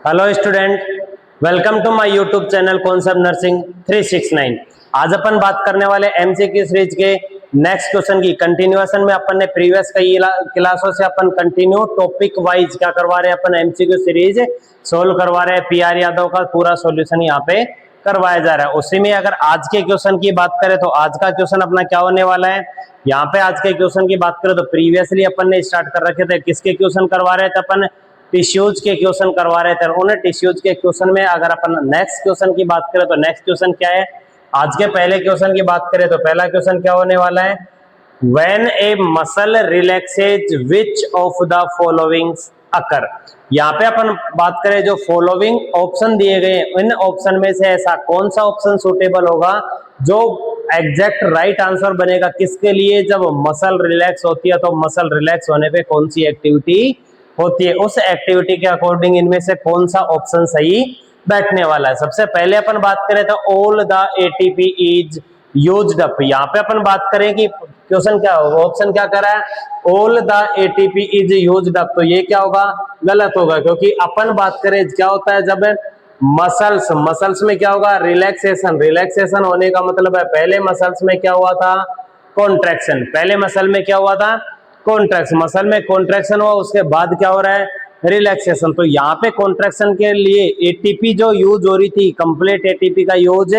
Hello student, welcome to my YouTube channel concept nursing 369। आज अपन बात करने वाले एमसीक्यू सीरीज के नेक्स्ट क्वेश्चन की कंटिन्यूएशन में। अपन ने प्रीवियस कई क्लासों से अपन कंटिन्यू टॉपिक वाइज क्या करवा रहे हैं, अपन एमसीक्यू सीरीज सोल्व करवा रहे हैं। पीआर यादव का पूरा सॉल्यूशन यहाँ पे करवाया जा रहा है। उसी में अगर आज के क्वेश्चन की बात करें तो आज का क्वेश्चन अपना क्या होने वाला है। यहाँ पे आज के क्वेश्चन की बात करें तो प्रीवियसली अपन ने स्टार्ट कर रखे थे, किसके क्वेश्चन करवा रहे थे अपन, टिश्यूज के क्वेश्चन करवा रहे थे। उन्हें टिश्यूज के क्वेश्चन में अगर अपन नेक्स्ट क्वेश्चन की बात करें तो नेक्स्ट क्वेश्चन क्या है, आज के पहले क्वेश्चन की बात करें तो पहला क्वेश्चन क्या होने वाला है, when a muscle relaxes which of the following occur. यहाँ पे अपन बात करें जो फॉलोइंग ऑप्शन दिए गए इन ऑप्शन में से ऐसा कौन सा ऑप्शन सुटेबल होगा जो एग्जैक्ट राइट आंसर बनेगा किसके लिए, जब मसल रिलैक्स होती है तो मसल रिलैक्स होने पे कौन सी एक्टिविटी होती है, उस एक्टिविटी के अकॉर्डिंग इनमें से कौन सा ऑप्शन सही बैठने वाला है। सबसे पहले अपन बात करें तो all the ATP is used up. यहाँ पे अपन बात करें कि क्वेश्चन क्या होगा, ऑप्शन क्या कर रहा है, all the ATP is used up, तो ये क्या होगा, गलत होगा। क्योंकि अपन बात करें क्या होता है जब मसल्स में क्या होगा, रिलैक्सेशन होने का मतलब है पहले मसल्स में क्या हुआ था, कॉन्ट्रैक्शन। पहले मसल में क्या हुआ था, कॉन्ट्रैक्शन, मसल में कॉन्ट्रैक्शन हुआ, उसके बाद क्या हो रहा है, रिलैक्सेशन। तो यहाँ पे कॉन्ट्रैक्शन के लिए एटीपी जो यूज हो रही थी, कंप्लीट एटीपी का यूज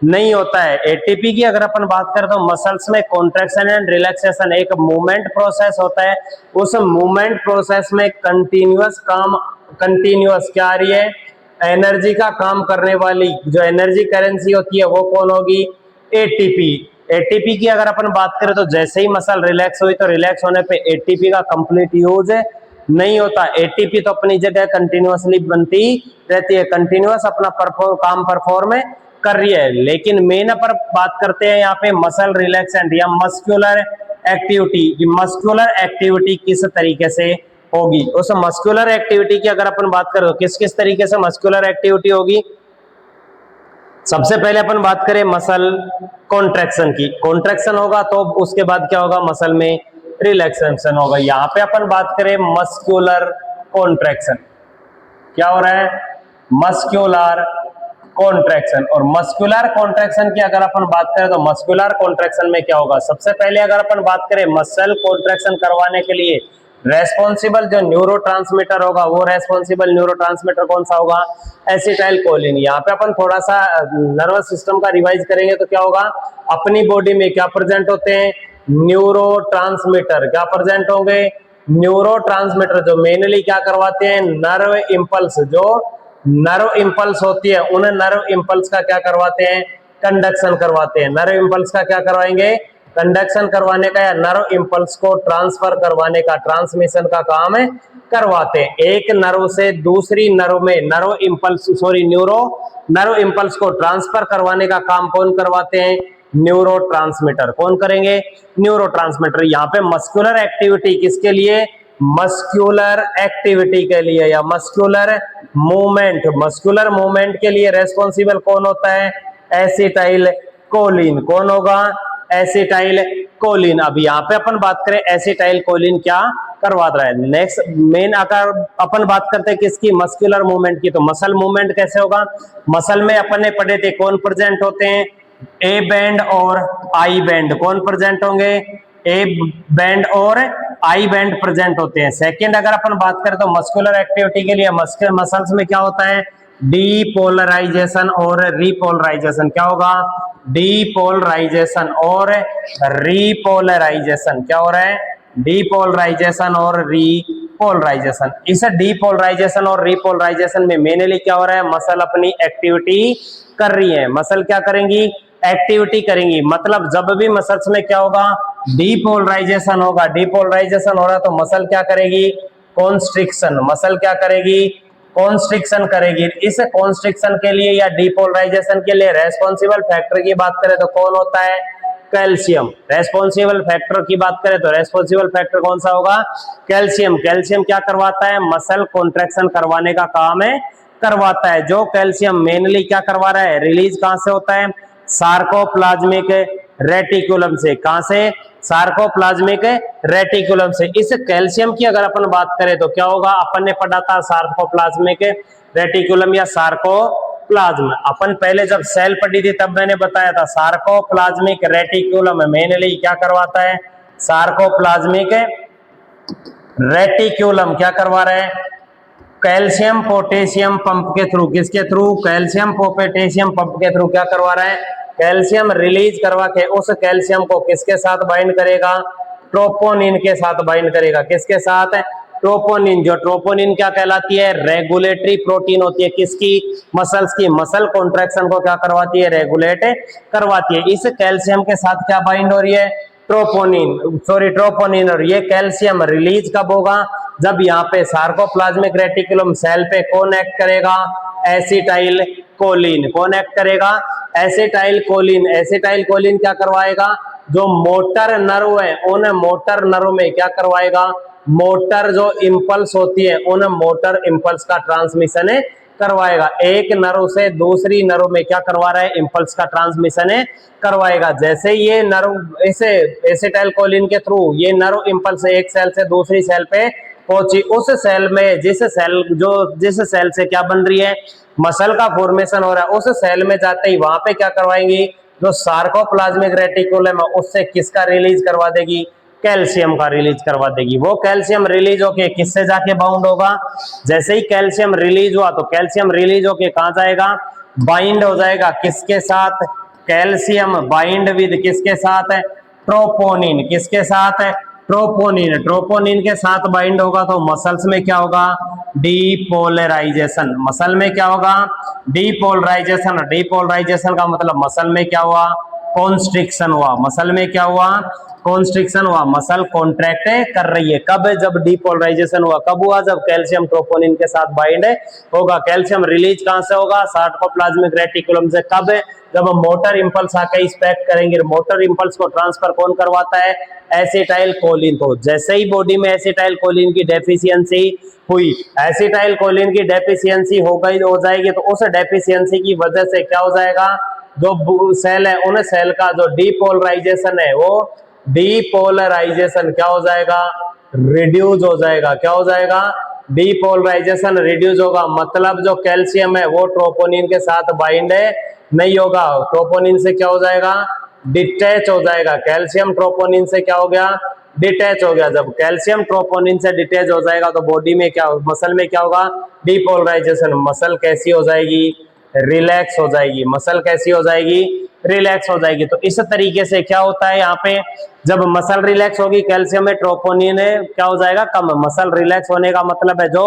नहीं होता है। एटीपी की अगर अपन बात करें तो मसल्स में कॉन्ट्रैक्शन एंड रिलैक्सेशन एक मूवमेंट प्रोसेस होता है। उस मूवमेंट प्रोसेस में कंटिन्यूअस क्या आ रही है, एनर्जी का काम करने वाली जो एनर्जी करेंसी होती है वो कौन होगी, एटीपी। एटीपी की अगर अपन बात करें तो जैसे ही मसल रिलैक्स हुई तो रिलैक्स होने पे एटीपी का कंप्लीट यूज नहीं होता। एटीपी तो अपनी जगह कंटिन्यूअसली बनती रहती है, कंटिन्यूअस अपना काम परफॉर्म कर रही है। लेकिन मेन पर बात करते हैं यहाँ पे मसल रिलैक्सेंट या मस्कुलर एक्टिविटी, मस्कुलर एक्टिविटी किस तरीके से होगी। उस मस्कुलर एक्टिविटी की अगर अपन बात करें तो किस किस तरीके से मस्कुलर एक्टिविटी होगी। सबसे पहले अपन बात करें मसल कॉन्ट्रैक्शन की, कॉन्ट्रैक्शन होगा तो उसके बाद क्या होगा, मसल में रिलैक्सेशन होगा। यहाँ पे अपन बात करें मस्कुलर कॉन्ट्रैक्शन, क्या हो रहा है, मस्कुलर कॉन्ट्रैक्शन। और मस्कुलर कॉन्ट्रैक्शन की अगर अपन बात करें तो मस्कुलर कॉन्ट्रैक्शन में क्या होगा, सबसे पहले अगर अपन बात करें मसल कॉन्ट्रैक्शन करवाने के लिए रेस्पॉन्सिबल जो न्यूरोट्रांसमीटर होगा, वो रेस्पॉन्सिबल न्यूरोट्रांसमीटर कौन सा होगा, एसिटाइलकोलिन। यहाँ पे अपन थोड़ा सा नर्वस सिस्टम का रिवाइज करेंगे तो क्या होगा, अपनी बॉडी में क्या प्रेजेंट होते हैं, न्यूरोट्रांसमीटर। क्या प्रेजेंट होंगे, न्यूरोट्रांसमीटर जो मेनली क्या करवाते हैं, नर्व इंपल्स, जो नर्व इंपल्स होती है उन नर्व इंपल्स का क्या करवाते हैं, कंडक्शन करवाते हैं। नर्व इंपल्स का क्या करवाएंगे, कंडक्शन करवाने का या नर्व इंपल्स को ट्रांसफर करवाने का, ट्रांसमिशन का काम करवाते हैं। एक नर्व से दूसरी नर्व में नर्व इंपल्स को ट्रांसफर करवाने का काम कौन करवाते हैं, न्यूरोट्रांसमीटर। कौन करेंगे, न्यूरोट्रांसमीटर। यहाँ पे मस्कुलर एक्टिविटी किसके लिए, मस्कुलर एक्टिविटी के लिए या मस्कुलर मूवमेंट के लिए रेस्पॉन्सिबल कौन होता है, एसिटाइलकोलिन। कौन होगा, एसिटाइलकोलिन। अब यहाँ पे अपन बात करें एसिटाइलकोलिन क्या करवा रहा है। नेक्स्ट मेन अगर अपन बात करते हैं किसकी, मस्कुलर मूवमेंट की, तो मसल मूवमेंट कैसे होगा, मसल में अपन ने पढ़े थे कौन प्रेजेंट होते हैं, ए बैंड और आई बैंड। कौन प्रेजेंट होंगे, ए बैंड और आई बैंड प्रेजेंट होते हैं। सेकंड अगर अपन बात करें तो मस्कुलर एक्टिविटी के लिए मसल्स में क्या होता है, डीपोलराइजेशन और रीपोलराइजेशन। क्या होगा, डीपोलराइजेशन और रीपोलराइजेशन। क्या हो रहा है, डीपोलराइजेशन और रीपोलराइजेशन। इस डीपोलराइजेशन और रीपोलराइजेशन में मेनली क्या हो रहा है, मसल अपनी एक्टिविटी कर रही है। मसल क्या करेंगी, एक्टिविटी करेंगी। मतलब जब भी मसल्स में क्या होगा, डीपोलराइजेशन होगा, डीपोलराइजेशन हो रहा तो मसल क्या करेगी, कॉन्स्ट्रिक्शन। मसल क्या करेगी, कॉन्स्ट्रिक्शन करेगी। इस कॉन्स्ट्रिक्शन के लिए या डीपोलराइजेशन के लिए रेस्पॉन्सिबल फैक्टर की बात करें तो कौन होता है, कैल्शियम। रेस्पॉन्सिबल फैक्टर की बात करें तो रेस्पॉन्सिबल फैक्टर कौन सा होगा, कैल्शियम। कैल्शियम क्या करवाता है, मसल कॉन्ट्रैक्शन करवाने का काम करवाता है। जो कैल्शियम मेनली क्या करवा रहा है, रिलीज कहां से होता है, सार्कोप्लाज्मिक रेटिकुलम से। कहां से? सार्कोप्लाज्मिक रेटिकुलम से। इस कैल्शियम की अगर अपन बात करें तो क्या होगा? अपन ने पढ़ा था सार्कोप्लाज्मिक रेटिकुलम या सार्कोप्लाज्म। अपन पहले जब सेल पढ़ी थी तब मैंने बताया था सार्कोप्लाज्मिक रेटिकुलम मेनली क्या करवाता है? सार्कोप्लाज्मिक रेटिकुलम क्या करवा रहा है? कैल्शियम पोटेशियम पंप के थ्रू। किसके थ्रू? कैल्शियम पोटेशियम पंप के थ्रू क्या करवा रहा है? कैल्शियम रिलीज करवा के उस कैल्शियम को किसके साथ बाइंड करेगा? ट्रोपोनिन के साथ बाइंड करेगा। किसके साथ? ट्रोपोनिन। जो ट्रोपोनिन क्या कहलाती है? रेगुलेटरी प्रोटीन होती है। किसकी? मसल्स की। मसल कॉन्ट्रैक्शन को क्या करवाती है? रेगुलेट करवाती है। इस कैल्शियम के साथ क्या बाइंड हो रही है? ट्रोपोनिन। और ये कैल्शियम रिलीज कब होगा? जब यहाँ पे सार्कोप्लाज्मिक रेटिकुलम सेल पे कौन एक्ट करेगा? Acetyl choline. कौन एक्ट करेगा? Acetyl choline. एसिटाइल कोलिन क्या करवाएगा? जो मोटर नर्व है उन मोटर नर्व में क्या करवाएगा? मोटर जो इंपल्स होती है उन मोटर इंपल्स का ट्रांसमिशन करवाएगा। एक नर्व से दूसरी नर्व में क्या करवा रहा है? इंपल्स का ट्रांसमिशन करवाएगा। जैसे ये नर्व इसे एसिटाइल कोलिन के थ्रू ये नर्व इंपल्स एक सेल से दूसरी सेल पे पहुंची, उस सेल में जिस सेल से क्या बन रही है? मसल का फॉर्मेशन हो रहा है, उस सेल में जाते ही वहां पे क्या करवाएंगी? जो सार्कोप्लाज्मिक रेटिकुलम है उससे किसका रिलीज करवा देगी? कैल्शियम का रिलीज करवा देगी। वो कैल्शियम रिलीज होके किससे जाके बाउंड होगा? जैसे ही कैल्शियम रिलीज हुआ तो कैल्शियम रिलीज होके कहां जाएगा? बाइंड हो जाएगा। किसके साथ? कैल्शियम बाइंड विद किसके साथ? ट्रोपोनिन। किसके साथ? ट्रोपोनिन। ट्रोपोनिन के साथ बाइंड होगा तो मसल्स में क्या होगा? डीपोलराइजेशन। मसल में क्या होगा? डीपोलराइजेशन। डीपोलराइजेशन का मतलब मसल में क्या हुआ? कॉन्स्ट्रिक्शन हुआ। मसल में क्या हुआ? कॉन्स्ट्रिक्शन हुआ। मसल कॉन्ट्रैक्ट कर रही है। कब? जब डीपोलराइजेशन हुआ। कब हुआ? जब कैल्शियम ट्रोपोनिन के साथ बाइंड होगा। कैल्शियम रिलीज कहां से होगा? सार्कोप्लाज्मिक रेटिकुलम से। कब? जब मोटर इंपल्स आके इंस्पेक्ट करेंगे। मोटर इंपल्स को ट्रांसफर कौन करवाता है? Acetyl choline. तो जैसे ही बॉडी में एसिटाइल कोलिन की डेफिशिएंसी हुई, एसिटाइल कोलिन की डेफिशिएंसी हो जाएगी तो उस डेफिशिएंसी की वजह से क्या हो जाएगा? जो सेल है उन सेल का जो डीपोलराइजेशन है वो डीपोलराइजेशन क्या हो जाएगा? रिड्यूस हो जाएगा। क्या हो जाएगा? डीपोलराइजेशन रिड्यूस होगा। मतलब जो कैल्शियम है वो ट्रोपोनिन के साथ बाइंड नहीं होगा। ट्रोपोनिन से क्या हो जाएगा? डिटैच हो जाएगा। कैल्शियम ट्रोपोनिन से क्या हो गया? डिटैच हो गया। जब कैल्शियम ट्रोपोनिन से डिटैच हो जाएगा तो बॉडी में क्या, मसल में क्या होगा? डीपोलराइजेशन। मसल कैसी हो जाएगी? रिलैक्स हो जाएगी। मसल कैसी हो जाएगी? रिलैक्स हो जाएगी। तो इस तरीके से क्या होता है यहाँ पे? जब मसल रिलैक्स होगी कैल्शियम में ट्रोपोनिन क्या हो जाएगा? कम। मसल रिलैक्स होने का मतलब है जो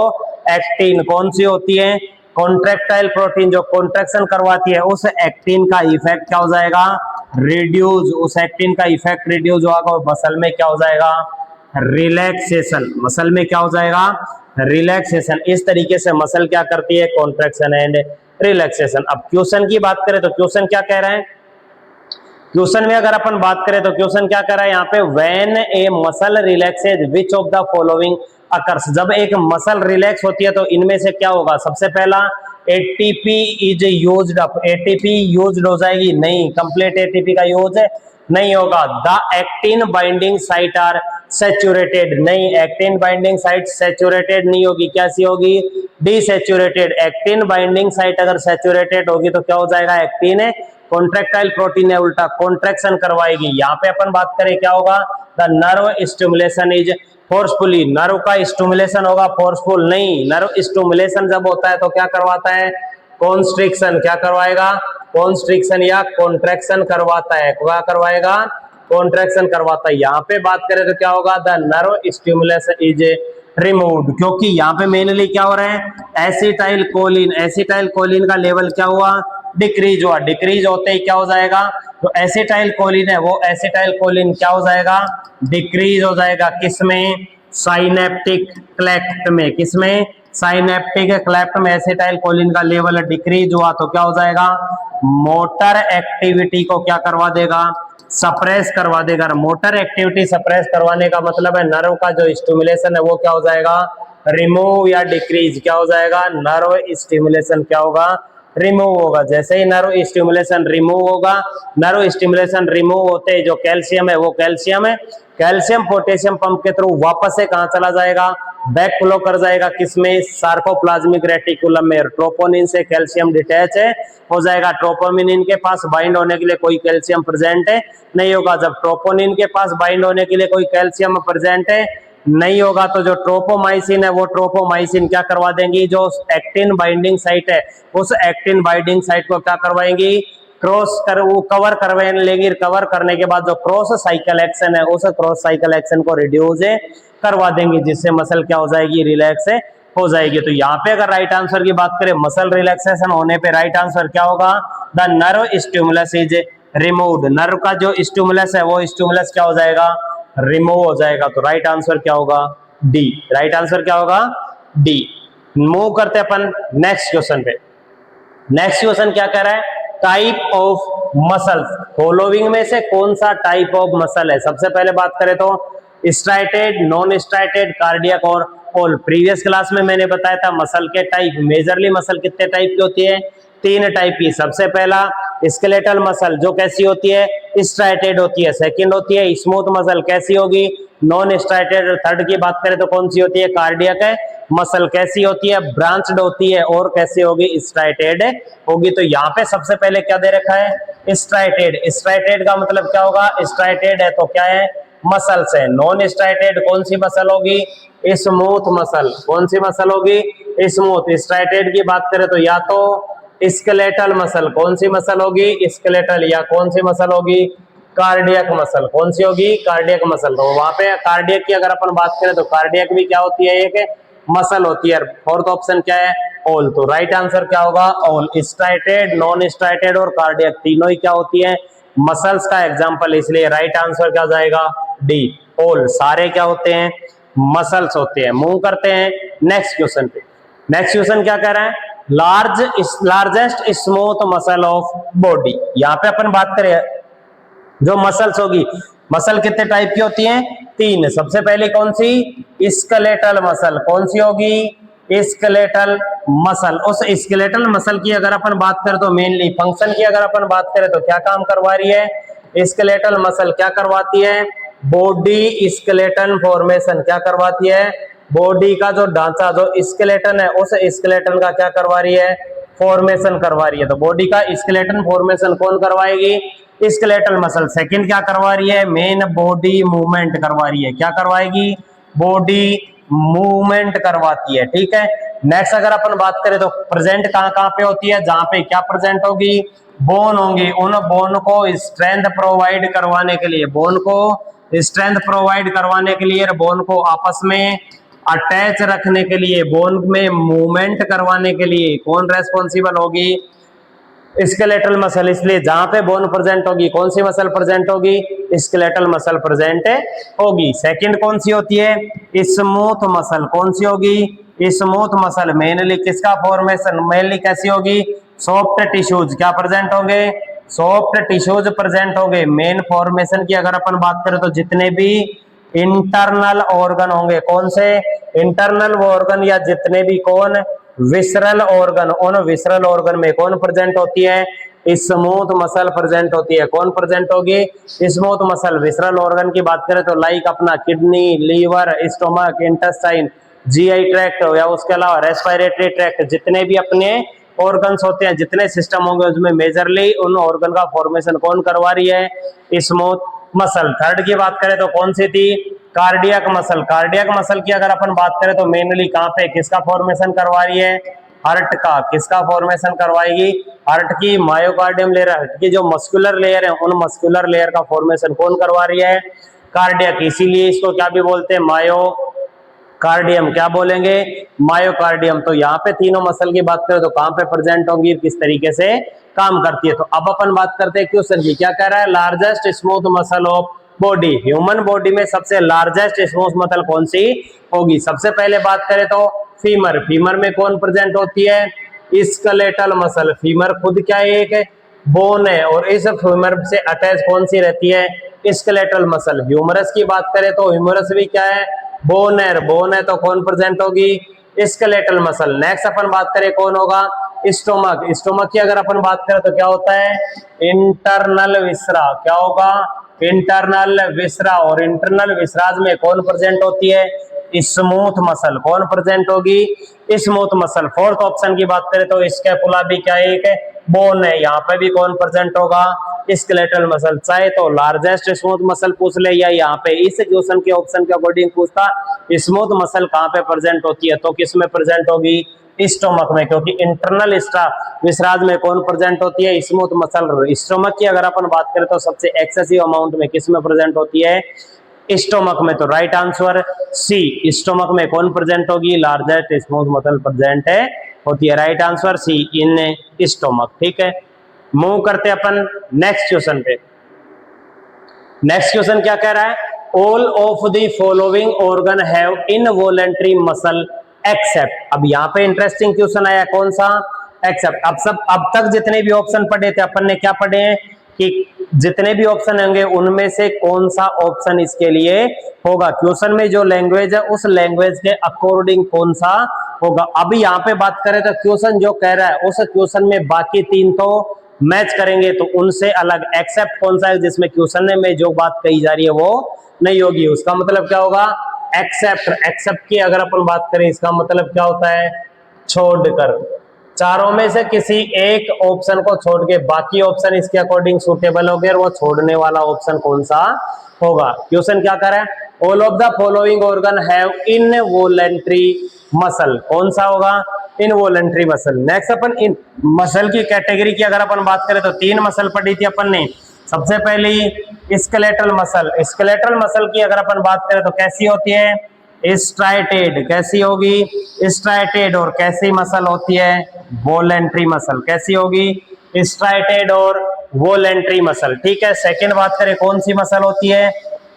एक्टिन कौन सी होती है? कॉन्ट्रैक्टाइल प्रोटीन जो कॉन्ट्रैक्शन करवाती है उस एक्टिन का इफेक्ट क्या हो जाएगा? रिड्यूस। उस एक्टिन का इफेक्ट रिड्यूस होगा। मसल में क्या हो जाएगा? रिलैक्सेशन। मसल में क्या हो जाएगा? रिलैक्सेशन। इस तरीके से मसल क्या करती है? Contraction and relaxation. अब क्वेश्चन की बात करें तो क्वेश्चन क्या कह रहे हैं? क्वेश्चन में अगर अपन बात करें तो क्वेश्चन क्या कर रहा है यहाँ पे? When a muscle relaxes which of the following occurs. जब एक मसल रिलैक्स होती है तो इनमें से क्या होगा? सबसे पहला ATP is used up. ATP used हो जाएगी? नहीं, कंप्लीट एटीपी का यूज नहीं होगा। The actin binding site are saturated. नहीं, एक्टिन बाइंडिंग साइट सैचुरेटेड नहीं होगी। कैसी होगी? डिसैचुरेटेड। एक्टिन बाइंडिंग साइट अगर सैचुरेटेड होगी तो क्या हो जाएगा? एक्टिन कॉन्ट्रैक्टाइल प्रोटीन है उल्टा कॉन्ट्रैक्शन करवाएगी। यहाँ पे अपन बात करें क्या होगा? The nerve stimulation is forcefully. Nerve का स्टिमुलेशन होगा, फोर्सफुल नहीं। नर्व स्टिमुलेशन जब होता है तो क्या करवाता है? कॉन्स्ट्रिक्शन। क्या करवाएगा? कॉन्स्ट्रिक्शन या कॉन्ट्रैक्शन करवाता है। क्या करवाएगा? कॉन्ट्रैक्शन करवाता है। यहाँ पे बात करें तो क्या होगा? The nerve stimulation is removed. क्योंकि यहाँ पे मेनली क्या हो रहा है? Acetyl choline. एसिटाइल कोलिन का लेवल क्या हुआ? डिक्रीज हुआ। डिक्रीज होते ही क्या हो जाएगा? तो एसिटाइल कोलिन है वो एसिटाइल कोलिन क्या हो जाएगा? डिक्रीज हो जाएगा। किसमें? साइनेप्टिक क्लेफ्ट में। किसमें? साइनेप्टिक क्लेफ्ट में एसिटाइल कोलिन का लेवल डिक्रीज हुआ तो क्या हो जाएगा? मोटर एक्टिविटी को क्या करवा देगा? सप्रेस करवा देगा। मोटर एक्टिविटी सप्रेस करवाने का मतलब है नर्व का जो स्टिमुलेशन है वो क्या हो जाएगा? रिमूव या डिक्रीज। क्या हो जाएगा? नर्व स्टिमुलेशन क्या होगा? रिमूव होगा। जैसे ही नर्व स्टिमुलेशन रिमूव होगा, नर्व स्टिमुलेशन रिमूव होते ही जो कैल्शियम है वो कैल्शियम पोटेशियम पंप के थ्रू वापस से कहां चला जाएगा, बैक फ्लो कर जाएगा, किसमें, सार्कोप्लाज्मिक रेटिकुलम में। ट्रोपोनिन से कैल्शियम डिटैच है हो जाएगा, ट्रोपोनिन के पास बाइंड होने के लिए कोई कैल्शियम प्रेजेंट है नहीं होगा। जब ट्रोपोनिन के पास बाइंड होने के लिए कोई कैल्शियम प्रेजेंट है नहीं होगा तो जो ट्रोपोमाइसिन है वो ट्रोपोमाइसिन क्या करवा देंगी, जो एक्टिन बाइंडिंग साइट है उस एक्टिन बाइंडिंग साइट को क्या करवाएंगी, क्रॉस कर वो कवर करवा लेंगी। कवर करने के बाद जो क्रॉस साइकिल एक्शन है उस क्रॉस साइकिल एक्शन को रिड्यूस करवा देंगी, जिससे मसल क्या हो जाएगी, रिलैक्स हो जाएगी। तो यहाँ पे अगर राइट आंसर की बात करें, मसल रिलैक्सेशन होने पे राइट आंसर क्या होगा, the nerve stimulus is removed. Nerve का जो स्टिमुलस है वो स्टिमुलस क्या हो जाएगा, रिमूव हो जाएगा। तो राइट आंसर क्या होगा, डी। राइट आंसर क्या होगा, डी। मूव करते अपन नेक्स्ट क्वेश्चन पे। नेक्स्ट क्वेश्चन क्या कह रहा है, टाइप ऑफ मसल्स फॉलोइंग में से कौन सा टाइप ऑफ मसल है। सबसे पहले बात करें तो स्ट्राइटेड, नॉन स्ट्राइटेड, कार्डियक और ऑल। प्रीवियस क्लास में मैंने बताया था मसल के टाइप, मेजरली मसल कितने टाइप की होती है, 3 टाइप की। सबसे पहला स्केलेटल मसल जो कैसी होती है, स्ट्राइटेड होती है। सेकंड होती है स्मूथ मसल, कैसी होगी, नॉन स्ट्राइटेड। थर्ड की बात करें तो कौन सी होती है, कार्डियक है मसल, कैसी होती है, ब्रांच्ड होती है और कैसी होगी, स्ट्राइटेड होगी। तो यहाँ पे सबसे पहले क्या दे रखा है, स्ट्राइटेड। स्ट्राइटेड का मतलब क्या होगा, स्ट्राइटेड है तो क्या है, मसल्स है। नॉन स्ट्राइटेड कौन सी मसल होगी, स्मूथ मसल। कौन सी मसल होगी, स्मूथ। स्ट्राइटेड की बात करें तो या तो स्केलेटल मसल, कौन सी मसल होगी, स्केलेटल, या कौन सी मसल होगी, कार्डियक मसल। कौन सी होगी, कार्डियक मसल। तो वहां पे कार्डियक की अगर अपन बात करें तो कार्डियक भी क्या होती है, एक मसल होती है। फोर्थ ऑप्शन क्या है, ऑल। तो राइट आंसर क्या होगा, ऑल। स्ट्राइटेड, नॉन स्ट्राइटेड और कार्डियक तीनों ही क्या होती है, मसल्स का एग्जांपल। इसलिए राइट आंसर क्या जाएगा, डी, ऑल। सारे क्या होते हैं, मसल्स होते हैं। मूव करते हैं नेक्स्ट क्वेश्चन पे। नेक्स्ट क्वेश्चन क्या कह रहा है, largest smooth muscle of body. यहाँ पे अपन बात करें जो मसल्स होगी, मसल कितने टाइप की होती हैं, 3। सबसे पहले कौन सी, स्केलेटल मसल। कौन सी होगी, स्केलेटल मसल। उस स्केलेटल मसल की अगर अपन बात करें तो मेनली फंक्शन की अगर अपन बात करें तो क्या काम करवा रही है, स्केलेटल मसल क्या करवाती है, बॉडी स्केलेटन फॉर्मेशन। क्या करवाती है, बॉडी का जो ढांचा, जो स्केलेटन है उस स्केलेटन का क्या करवा रही है, फॉर्मेशन करवा रही है। तो बॉडी का स्केलेटन फॉर्मेशन कौन करवाएगी, स्केलेटल मसल। सेकंड क्या करवा रही है, मेन बॉडी मूवमेंट करवा रही है। क्या करवाएगी, बॉडी मूवमेंट करवाती है, ठीक है। नेक्स्ट अगर अपन बात करें तो प्रेजेंट कहां कहां पे होती है, जहां पे क्या प्रेजेंट होगी, बोन होंगी। उन बोन को स्ट्रेंथ प्रोवाइड करवाने के लिए, बोन को स्ट्रेंथ प्रोवाइड करवाने के लिए, बोन को आपस में अटैच रखने के लिए, बोन में मूवमेंट करवाने के लिए कौन रेस्पॉन्सिबल होगी, स्केलेटल मसल। इसलिए जहां पे बोन प्रेजेंट होगी कौन सी मसल प्रेजेंट होगी, स्केलेटल मसल प्रेजेंट होगी। सेकंड कौन सी होती है, स्मूथ मसल। कौन सी होगी, स्मूथ मसल। मेनली किसका फॉर्मेशन, मेनली कैसी होगी, सॉफ्ट टिश्यूज क्या प्रेजेंट होंगे, सॉफ्ट टिश्यूज प्रेजेंट होंगे। मेन फॉर्मेशन की अगर अपन बात करें तो जितने भी इंटरनल ऑर्गन होंगे, कौन से इंटरनल ऑर्गन, या जितने भी कौन विसरल ऑर्गन, उन विसरल ऑर्गन में कौन प्रेजेंट होती है, स्मूथ मसल प्रेजेंट होती है। कौन प्रेजेंट होगी, स्मूथ मसल। विसरल ऑर्गन की बात करें तो लाइक अपना kidney, liver, stomach, intestine, GI tract, या उसके अलावा रेस्पिरेटरी ट्रैक्ट, जितने भी अपने ऑर्गन्स होते हैं, जितने सिस्टम होंगे उसमें मेजरली उन ऑर्गन का फॉर्मेशन कौन करवा रही है, स्मूथ मसल। थर्ड की बात करें तो कौन सी थी, कार्डियक मसल। कार्डियक मसल की अगर अपन बात करें तो मेनली कहां पे किसका फॉर्मेशन करवा रही है, हार्ट का। किसका फॉर्मेशन करवाएगी, हार्ट की मायोकार्डियम लेयर, हार्ट की जो मस्कुलर लेयर है उन मस्कुलर लेयर का फॉर्मेशन कौन करवा रही है, कार्डियक। इसीलिए इसको क्या भी बोलते हैं, मायोकार्डियम। क्या बोलेंगे, मायोकार्डियम। तो यहाँ पे तीनों मसल की बात करें तो कहां पे प्रेजेंट होंगी, किस तरीके से काम करती है। तो अब अपन बात करते हैं क्वेश्चन की, क्या कह रहा है, largest smooth muscle of body. Human body में सबसे लार्जेस्ट स्मूथ मसल कौन सी होगी। सबसे पहले बात करें तो फीमर। फीमर में कौन प्रेजेंट होती है, स्केलेटल मसल। फीमर खुद क्या है, एक बोन है, और इस फीमर से अटैच कौन सी रहती है, स्केलेटल मसल। ह्यूमरस की बात करें तो ह्यूमरस भी क्या है, बोन है। बोन है तो कौन प्रेजेंट होगी, स्केलेटल मसल। नेक्स्ट अपन बात करें कौन होगा, स्टोमक, स्टोमक की अगर अपन बात करें तो क्या होता है, इंटरनल विसरा, क्या होगा, इंटरनल विसरा। और इंटरनल विसराज में कौन प्रेजेंट होती है, स्मूथ मसल, कौन प्रेजेंट होगी, स्मूथ मसल। फोर्थ ऑप्शन की बात करें तो स्कैपुला भी क्या है, एक बोन है, यहाँ पे भी कौन प्रेजेंट होगा, स्केलेटल मसल। चाहे तो लार्जेस्ट स्मूथ मसल पूछ ले या यहाँ पे इस क्वेश्चन के ऑप्शन के अकॉर्डिंग पूछता स्मूथ मसल कहाँ पे प्रेजेंट होती है, तो किस में प्रेजेंट होगी, स्टोमक में, क्योंकि इंटरनल विसराज में कौन प्रेजेंट होती है, स्मूथ मसल। स्टोमक की अगर अपन बात करें तो सबसे एक्सेसिव अमाउंट में किस में प्रेजेंट होती है, स्टोमक में। तो राइट आंसर सी, स्टोमक में कौन प्रेजेंट होगी, लार्जेस्ट स्मूथ मसल प्रेजेंट है होती है। Right answer C, in stomach. ठीक है, मूव करते अपन नेक्स्ट क्वेश्चन पे। नेक्स्ट क्वेश्चन क्या कह रहा है, all of the following organ have involuntary muscle except. अब यहाँ पे इंटरेस्टिंग क्वेश्चन आया, कौन सा, एक्सेप्ट। अब तक जितने भी ऑप्शन पढ़े थे अपन ने क्या पढ़े हैं कि जितने भी ऑप्शन होंगे उनमें से कौन सा ऑप्शन इसके लिए होगा, क्वेश्चन में जो लैंग्वेज है उस लैंग्वेज के अकॉर्डिंग कौन सा होगा। अभी यहाँ पे बात करें तो क्वेश्चन जो कह रहा है उस क्वेश्चन में बाकी तीन तो मैच करेंगे, तो उनसे अलग एक्सेप्ट कौन सा है जिसमें क्वेश्चन में जो बात कही जा रही है वो नहीं होगी। उसका मतलब क्या होगा, एक्सेप्ट। एक्सेप्ट की अगर अपन बात करें इसका मतलब क्या होता है, छोड़कर, चारों में से किसी एक ऑप्शन को छोड़ के बाकी ऑप्शन इसके अकॉर्डिंग सुटेबल हो गए, और वो छोड़ने वाला ऑप्शन कौन सा होगा। क्वेश्चन क्या कर रहा है, all of the following organ have involuntary muscle, कौन सा होगा, इनवॉलेंटरी मसल। नेक्स्ट अपन इन मसल की कैटेगरी की अगर अपन बात करें तो तीन मसल पढ़ी थी अपन ने। सबसे पहली स्केलेटल मसल, स्केलेटल मसल की अगर अपन बात करें तो कैसी होती है, स्ट्राइटेड, कैसी होगी, स्ट्राइटेड। और कैसी मसल होती है, वॉलेंट्री मसल, कैसी होगी, स्ट्राइटेड और वॉलेंट्री मसल। ठीक है, सेकंड बात करें कौन सी मसल होती है,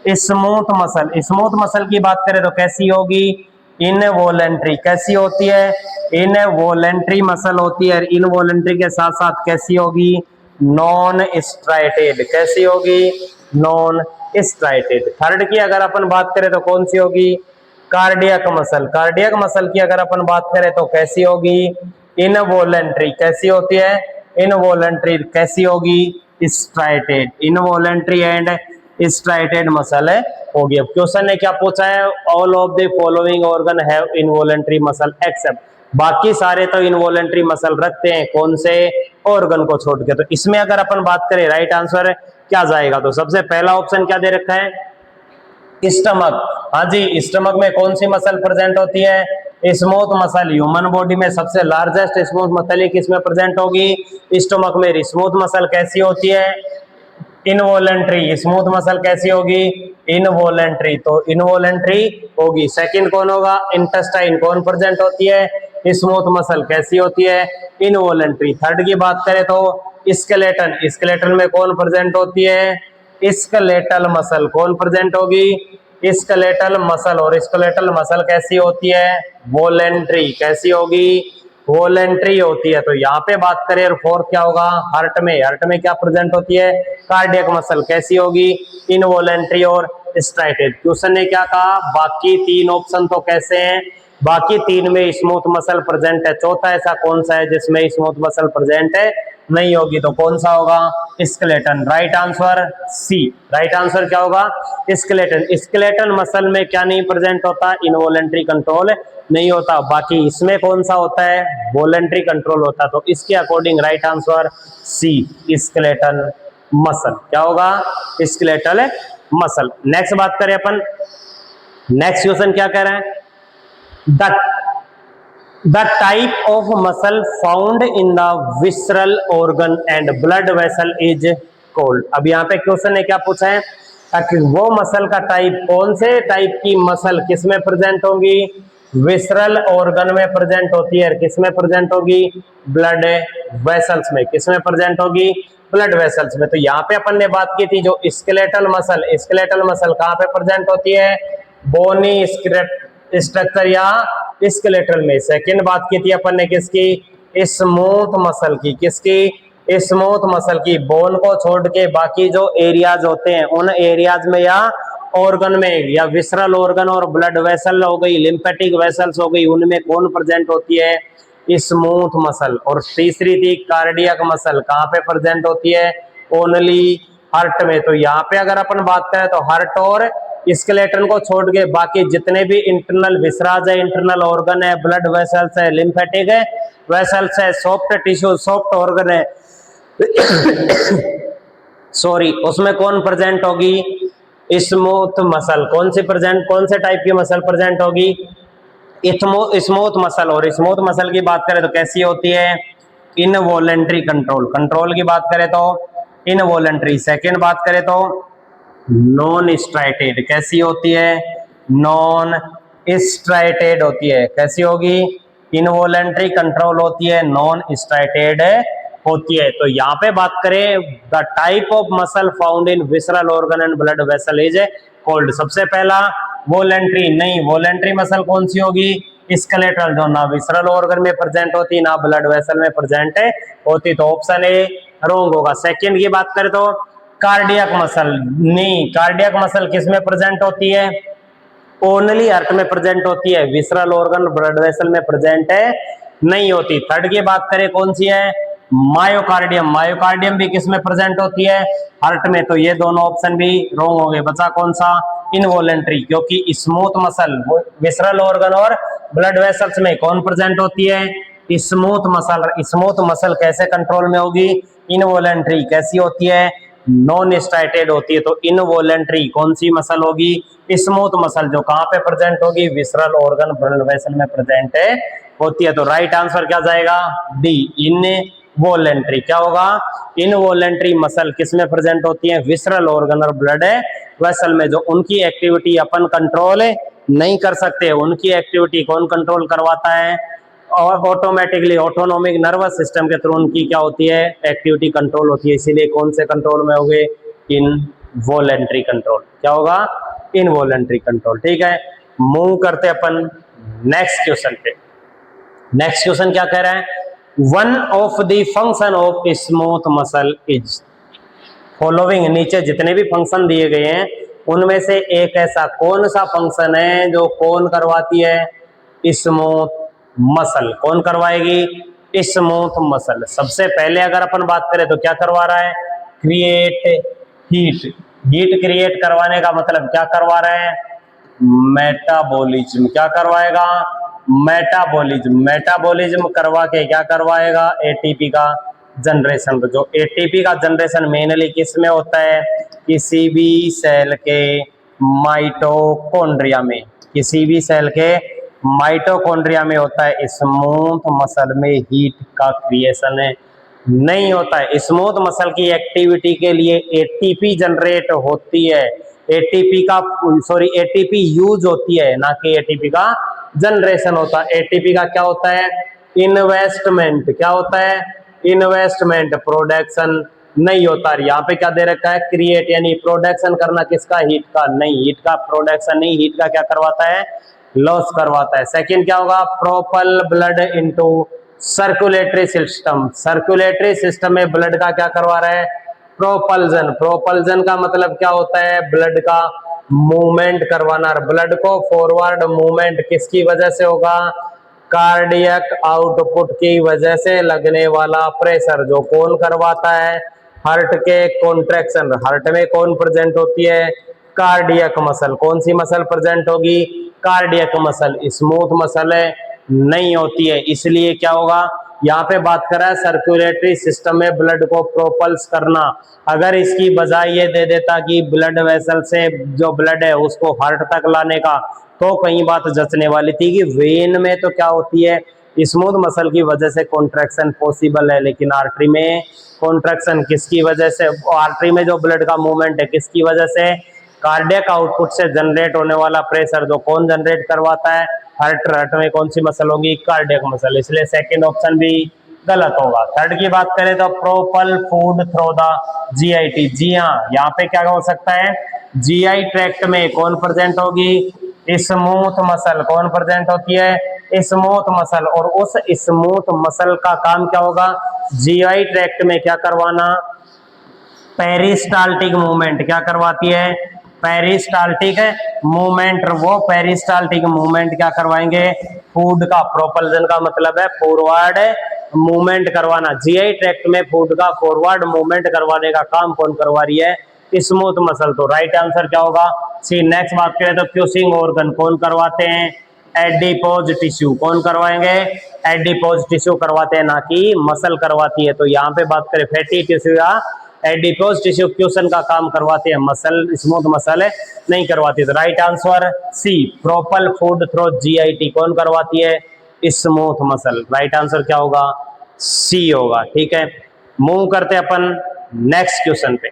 स्मूथ मसल। स्मूथ मसल की बात करें तो कैसी होगी, इनवॉलेंट्री, कैसी होती है, इनवॉलेंट्री मसल होती है। इनवॉलेंट्री के साथ साथ कैसी होगी, नॉन स्ट्राइटेड, कैसी होगी, नॉन स्ट्राइटेड। थर्ड की अगर अपन बात करें तो कौन सी होगी, कार्डियक मसल। कार्डियक मसल की अगर अपन बात करें तो कैसी होगी, इनवॉलेंट्री, कैसी होती है, इनवॉलेंट्री, कैसी होगी, striated. Involuntary and striated muscle है होगी। अब क्वेश्चन ने क्या पूछा है, all of the following organ have involuntary muscle except, बाकी सारे तो इनवॉलेंट्री मसल रखते हैं, कौन से ऑर्गन को छोड़ के। तो इसमें अगर अपन बात करें राइट आंसर क्या जाएगा, तो सबसे पहला ऑप्शन क्या दे रखा है, स्टमक। हाँ जी, स्टमक में कौन सी मसल प्रेजेंट होती है, स्मूथ मसल। ह्यूमन बॉडी में सबसे लार्जेस्ट स्मूथ मसल किसमें प्रेजेंट होगी, स्टमक में। स्मूथ मसल कैसी होती है, इनवॉलेंट्री। स्मूथ मसल कैसी होगी, इनवॉलेंट्री, तो इनवॉलेंट्री होगी। सेकंड कौन होगा, इंटेस्टाइन, कौन प्रेजेंट होती है, स्मूथ मसल, कैसी होती है, इनवॉलेंट्री। थर्ड की बात करें तो स्केलेटन, स्केलेटन में कौन प्रेजेंट होती है, स्केलेटल मसल, कौन प्रेजेंट होगी, स्केलेटल मसल। और स्केलेटल मसल कैसी होती है, वॉलेंट्री, कैसी होगी, वॉलेंट्री होती है। तो यहाँ पे बात करें और फोर्थ क्या होगा, हार्ट में, हार्ट में क्या प्रेजेंट होती है, कार्डियक मसल, कैसी होगी, इनवॉलेंट्री और स्ट्राइटेड। क्वेश्चन ने क्या कहा, बाकी तीन ऑप्शन तो कैसे हैं, बाकी तीन में स्मूथ मसल प्रेजेंट है, चौथा ऐसा कौन सा है जिसमें स्मूथ मसल प्रेजेंट है नहीं होगी, तो कौन सा होगा, skeleton. Right answer C, right answer क्या होगा, स्केलेटन। स्केलेटन मसल में क्या नहीं प्रेजेंट होता, इनवॉलेंट्री कंट्रोल नहीं होता, बाकी इसमें कौन सा होता है, वॉलेंट्री कंट्रोल होता। तो इसके according right answer C, skeleton muscle. क्या होगा, स्केलेटल मसल। नेक्स्ट बात करें अपन, नेक्स्ट क्वेश्चन क्या कह रहे हैं, the type of muscle found in the visceral organ and blood vessel is called। अब यहाँ पे क्वेश्चन ने क्या पूछा है, कि वो मसल का टाइप, कौन से टाइप की मसल किस में प्रेजेंट होगी, विसरल ऑर्गन में प्रेजेंट होती है, किस में प्रेजेंट होगी, ब्लड वेसल्स में। किस में प्रेजेंट होगी, ब्लड वेसल्स में। तो यहाँ पे अपन ने बात की थी जो स्केलेटल मसल, स्केलेटल मसल कहाँ पे प्रेजेंट होती है, बोनी स्ट्रक्चर या स्केलेटल में। सेकंड बात की थी अपन ने किसकी, स्मूथ मसल की, किसकी, स्मूथ मसल की। बोन को छोड़ के बाकी जो एरियाज होते हैं उन एरियाज में या ऑर्गन में, या विसरल ऑर्गन और ब्लड वेसल हो गई, लिम्फेटिक वेसल्स हो गई, उनमें कौन प्रेजेंट होती है, स्मूथ मसल। और तीसरी थी कार्डियक मसल, कहाँ पे प्रेजेंट होती है? ओनली हार्ट में। तो यहाँ पे अगर अपन बात करें तो हार्ट और स्केलेटन को छोड़ के बाकी जितने भी इंटरनल विसराज है, इंटरनल ऑर्गन है, ब्लड वेसल्स है, लिम्फेटिक है वेसल्स है, सॉफ्ट टिश्यू, सॉफ्ट ऑर्गन है सॉरी, उसमें कौन प्रेजेंट होगी? Smooth muscle. कौन से टाइप की मसल प्रेजेंट होगी? Smooth muscle. और स्मूथ मसल की बात करें तो कैसी होती है? Involuntary control. कंट्रोल की बात करें तो इनवॉलेंट्री। सेकेंड बात करें तो नॉन स्ट्राइटेड। कैसी होती है? नॉन स्ट्राइटेड होती है। कैसी होगी? इनवॉलेंट्री कंट्रोल होती है, नॉन स्ट्राइटेड होती है। तो यहाँ पे बात करें the type of muscle found in visceral organ and blood vessel is called. सबसे पहला वॉलेंट्री। नहीं, वॉलेंट्री मसल कौन सी होगी? स्केलेटल, जो ना विसरल ऑर्गन में प्रेजेंट होती ना ब्लड वेसल में प्रेजेंट होती। तो ऑप्शन ए रॉन्ग होगा। सेकंड की बात करें तो कार्डियक मसल। नहीं, कार्डियक मसल किस में प्रेजेंट होती है? ओनली हार्ट में प्रेजेंट होती है, विसरल ऑर्गन ब्लड वेसल में प्रेजेंट है नहीं होती। थर्ड की बात करें कौन सी है? मायोकार्डियम। मायोकार्डियम भी किस में प्रेजेंट होती है? हार्ट में। तो ये दोनों ऑप्शन भी रॉन्ग हो गए। बचा कौन सा? इनवॉलेंट्री, क्योंकि स्मूथ मसल विसरल ऑर्गन और ब्लड वेसल्स में कौन प्रेजेंट होती है? Smooth muscle. स्मूथ मसल कैसे कंट्रोल में होगी? इनवॉलेंट्री। कैसी होती है? नॉन स्ट्राइटेड होती है। तो इनवॉलेंट्री कौन सी मसल होगी? स्मूथ मसल, जो कहां पे प्रेजेंट होगी? विसरल ऑर्गन ब्लड वेसल में प्रेजेंट होती है। तो राइट आंसर क्या जाएगा? D, involuntary. क्या होगा? इनवॉलेंट्री मसल किस में प्रेजेंट होती है? विसरल ऑर्गन और ब्लड वेसल में। जो उनकी एक्टिविटी अपन कंट्रोल नहीं कर सकते, उनकी एक्टिविटी कौन कंट्रोल करवाता है? और ऑटोमेटिकली ऑटोनोमिक नर्वस सिस्टम के थ्रू उनकी क्या होती है? एक्टिविटी कंट्रोल होती है। इसीलिए कौन से कंट्रोल में होंगे? Involuntary control. क्या होगा? Involuntary control. ठीक है, मूव करते अपन नेक्स्ट क्वेश्चन पे। नेक्स्ट क्वेश्चन क्या कह रहा है? One of the function of smooth muscle is following. नीचे जितने भी फंक्शन दिए गए हैं उनमें से एक ऐसा कौन सा फंक्शन है जो कौन करवाती है? Smooth muscle. कौन करवाएगी? Smooth muscle. सबसे पहले अगर अपन बात करें तो क्या करवा रहा है? Create heat. हीट क्रिएट करवाने का मतलब क्या करवा रहे हैं? मेटाबॉलिज्म। क्या करवाएगा? मेटाबॉलिज्म। मेटाबॉलिज्म करवा के क्या करवाएगा? एटीपी का जनरेशन। जो एटीपी का जनरेशन मेनली किस में होता है? किसी भी सेल के माइटोकॉन्ड्रिया में। किसी भी सेल के माइटोकॉन्ड्रिया में होता है। स्मूथ मसल में हीट का क्रिएशन नहीं होता है। स्मूथ मसल की एक्टिविटी के लिए एटीपी जनरेट होती है, एटीपी यूज होती है, ना कि एटीपी का जनरेशन होता है। एटीपी का क्या होता है? इन्वेस्टमेंट। क्या होता है? इन्वेस्टमेंट। प्रोडक्शन नहीं होता। यहाँ पे क्या दे रखा है? क्रिएट, यानी प्रोडक्शन करना किसका? हीट का। नहीं, हीट का प्रोडक्शन नहीं, हीट का क्या करवाता है? लॉस करवाता है। सेकंड क्या होगा? Propel blood into circulatory system. Circulatory system में ब्लड का क्या करवा रहा है? प्रोपल्जन। प्रोपल्जन का मतलब क्या होता है? ब्लड का मूवमेंट करवाना। ब्लड को फॉरवर्ड मूवमेंट किसकी वजह से होगा? कार्डियक आउटपुट की वजह से लगने वाला प्रेशर। जो कौन करवाता है? हार्ट के कॉन्ट्रैक्शन। हार्ट में कौन प्रेजेंट होती है? Cardiac muscle. कौन सी मसल प्रेजेंट होगी? Cardiac muscle. स्मूथ मसल नहीं होती है। इसलिए क्या होगा? यहाँ पे बात कर रहा है सर्कुलेटरी सिस्टम में ब्लड को प्रोपल्स करना। अगर इसकी बजाय ये दे देता कि ब्लड वेसल से जो ब्लड है उसको हार्ट तक लाने का, तो कहीं बात जचने वाली थी कि वेन में तो क्या होती है? स्मूथ मसल की वजह से कॉन्ट्रैक्शन पॉसिबल है, लेकिन आर्टरी में कॉन्ट्रैक्शन किसकी वजह से? आर्टरी में जो ब्लड का मूवमेंट है किसकी वजह से? कार्डियक आउटपुट से जनरेट होने वाला प्रेशर जो कौन जनरेट करवाता है? हार्ट। हार्ट में कौन सी मसल होगी? Cardiac muscle. इसलिए सेकंड ऑप्शन भी गलत होगा। थर्ड की बात करें तो propel food through the GIT. जी हाँ, यहाँ पे क्या हो सकता है? जीआई ट्रैक्ट में कौन प्रेजेंट होगी? Smooth muscle. कौन प्रेजेंट होती है? Smooth muscle. और उस स्मूथ मसल का काम क्या होगा? जीआई ट्रैक्ट में क्या करवाना? Peristaltic movement. क्या करवाती है? Peristaltic movement. वो पेरिस्टाल्टिक मूवमेंट क्या करवाएंगे? फूड का, प्रोपल्जन का मतलब है फॉरवर्ड मूवमेंट करवाना। जीआई ट्रैक्ट में फूड का फॉरवर्ड मूवमेंट करवाने का काम कौन करवा रही है? Smooth muscle. तो राइट आंसर क्या होगा? सी। नेक्स्ट बात करें तो क्यूसिंग ऑर्गन कौन करवाते हैं? Adipose tissue. कौन करवाएंगे? एडिपोज टिश्यू करवाते हैं, ना कि मसल करवाती है। तो यहाँ पे बात करें फैटी टिश्यू या एडिपोज टिश्यू क्यूशन का काम करवाते हैं, मसल स्मूथ मसल नहीं करवाती। तो right answer C, propel food through GIT कौन करवाती है? Smooth muscle. राइट आंसर क्या होगा? सी होगा। ठीक है, मूव करते हैं अपन नेक्स्ट क्वेश्चन पे।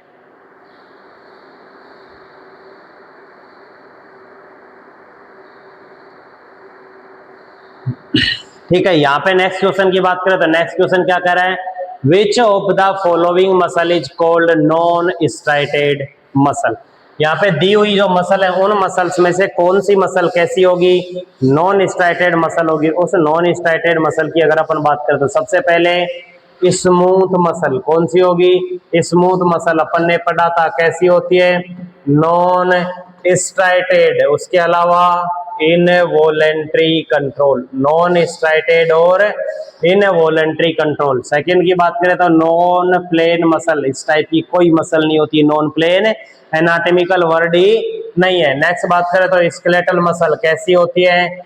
ठीक है, यहाँ पे नेक्स्ट क्वेश्चन की बात करें तो नेक्स्ट क्वेश्चन क्या कह रहा है? विच of the following muscle is called non striated muscle. यहाँ पे दी हुई जो मसल है उन मसल्स में से कौन सी मसल कैसी होगी? नॉन स्ट्राइटेड मसल होगी। उस नॉन स्ट्राइटेड मसल की अगर अपन बात करें तो सबसे पहले स्मूथ मसल कौन सी होगी? स्मूथ मसल अपन ने पढ़ा था कैसी होती है? Non striated. उसके अलावा इनवॉलेंट्री कंट्रोल, नॉन स्ट्राइटेड और इनवॉलेंट्री कंट्रोल। सेकंड की बात करें तो नॉन प्लेन मसल, इस टाइप की कोई मसल नहीं होती, नॉन प्लेन एनाटॉमिकल वर्ड ही नहीं है। नेक्स्ट बात करें तो स्केलेटल मसल कैसी होती है?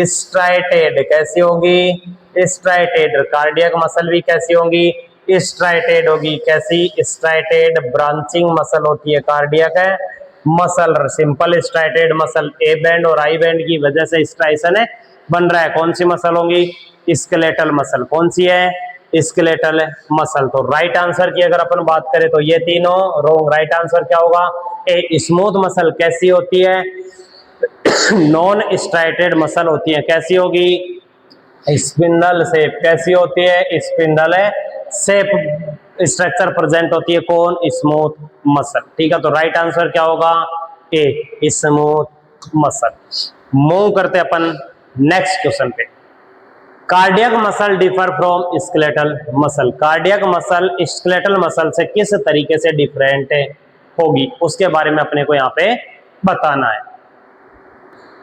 स्ट्राइटेड। कैसी होगी? स्ट्राइटेड। कार्डियक मसल भी कैसी होगी? स्ट्राइटेड होगी। कैसी? स्ट्राइटेड। ब्रांचिंग मसल होती है कार्डियक है muscle. Simple striated muscle A band और आई बैंड की वजह से स्ट्राइशन है बन रहा है। कौन सी मसल होगी? Skeletal muscle. कौन सी है? Skeletal muscle. तो राइट आंसर की अगर अपन बात करें तो ये तीनों रॉन्ग। राइट आंसर क्या होगा? ए। स्मूथ मसल कैसी होती है? नॉन स्ट्राइटेड मसल होती है। कैसी होगी? Spindle shape. कैसी होती है? स्पिंडल शेप स्ट्रक्चर प्रेजेंट होती है। कौन? Smooth muscle. ठीक है, तो राइट आंसर क्या होगा? ए, स्मूथ मसल। मूव करते अपन नेक्स्ट क्वेश्चन पे। Cardiac muscle differ from skeletal muscle. Cardiac muscle skeletal muscle से किस तरीके से डिफरेंट होगी, उसके बारे में अपने को यहाँ पे बताना है।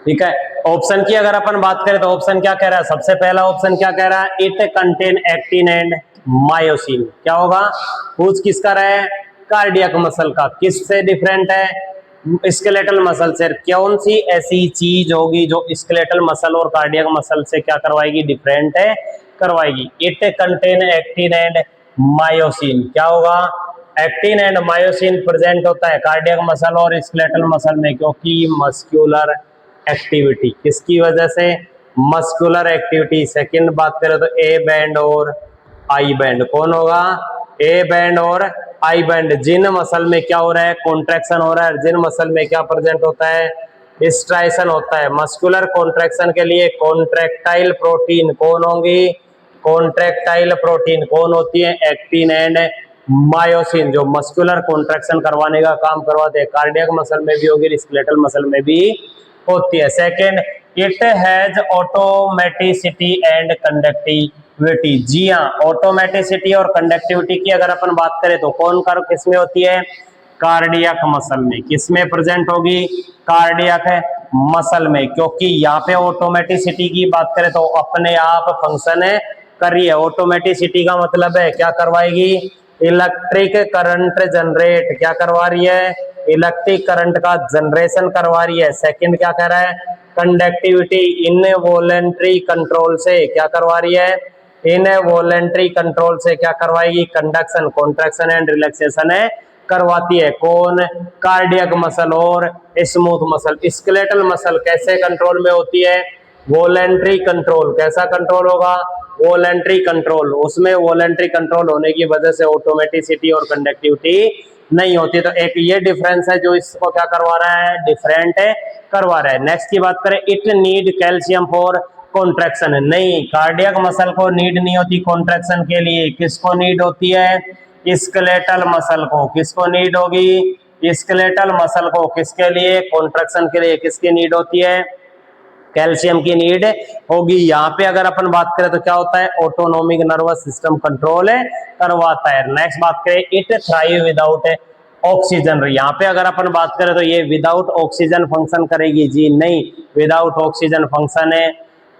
ठीक है, ऑप्शन की अगर अपन बात करें तो ऑप्शन क्या कह रहा है? सबसे पहला ऑप्शन क्या कह रहा है? It contain actin and myosin. क्या होगा? पूछ किसका रहा है? कार्डियक मसल का। किससे डिफरेंट है? स्केलेटल मसल से। कौन सी ऐसी चीज होगी जो स्केलेटल मसल और कार्डियक मसल से क्या करवाएगी? डिफरेंट है करवाएगी। It contain actin and myosin. क्या होगा? एक्टिन एंड मायोसिन प्रेजेंट होता है कार्डियक मसल और स्केलेटल मसल में, क्योंकि मस्क्यूलर एक्टिविटी। किसकी वजह से? Muscular activity. सेकंड बात करें तो ए बैंड और आई बैंड। कौन होगा? ए बैंड और आई बैंड। जिन मसल में क्या हो रहा है? कॉन्ट्रैक्शन हो रहा है। जिन मसल में क्या प्रेजेंट होता है? स्ट्राइशन होता है। मस्कुलर कॉन्ट्रैक्शन के लिए कॉन्ट्रैक्टाइल प्रोटीन कौन होंगी? कॉन्ट्रैक्टाइल प्रोटीन कौन होती है? एक्टिन एंड मायोसिन, जो मस्कुलर कॉन्ट्रैक्शन करवाने का काम करवाते हैं। कार्डियक मसल में भी होगी, स्केलेटल मसल में भी होती है। Second, it has automaticity and conductivity. जी हाँ, ऑटोमेटिसिटी और कंडक्टिविटी की अगर अपन बात करें तो कौन कर किसमें होती है? कार्डियक मसल में। किसमें प्रेजेंट होगी? कार्डियक मसल में। क्योंकि यहाँ पे ऑटोमेटिसिटी की बात करें तो अपने आप फंक्शन कर रही है। ऑटोमेटिसिटी का मतलब है क्या करवाएगी? Electric current generate. क्या करवा रही है? इलेक्ट्रिक करंट का जनरेशन करवा रही है। सेकंड क्या कह रहा है? कंडक्टिविटी इनवॉलेंट्री कंट्रोल से क्या करवा रही है? इनवॉलेंट्री कंट्रोल से क्या करवाएगी? कंडक्शन, कॉन्ट्रैक्शन एंड रिलैक्सेशन करवाती है। कौन? कार्डियक मसल और स्मूथ मसल। स्केलेटल मसल कैसे कंट्रोल में होती है? Voluntary control. कैसा कंट्रोल होगा? Voluntary control. उसमें वॉलेंट्री कंट्रोल होने की वजह से ऑटोमेटिसिटी और कंडक्टिविटी नहीं होती। तो एक ये डिफरेंस है जो इसको क्या करवा रहा है? डिफरेंट करवा रहा है। नेक्स्ट की बात करें, it need calcium for contraction. नहीं, कार्डियक मसल को नीड नहीं होती कॉन्ट्रैक्शन के लिए। किसको नीड होती है? स्केलेटल मसल को। किसको नीड होगी? स्केलेटल मसल को। किसके लिए? कॉन्ट्रैक्शन के लिए। किसकी नीड होती है? कैल्शियम की नीड होगी। यहाँ पे अगर अपन बात करें तो क्या होता है? ऑटोनोमिक नर्वस सिस्टम कंट्रोल करवाता है। नेक्स्ट बात करें, इट थ्राइव विदाउट ऑक्सीजन। यहाँ पे अगर अपन बात करें तो ये विदाउट ऑक्सीजन फंक्शन करेगी। जी नहीं, विदाउट ऑक्सीजन फंक्शन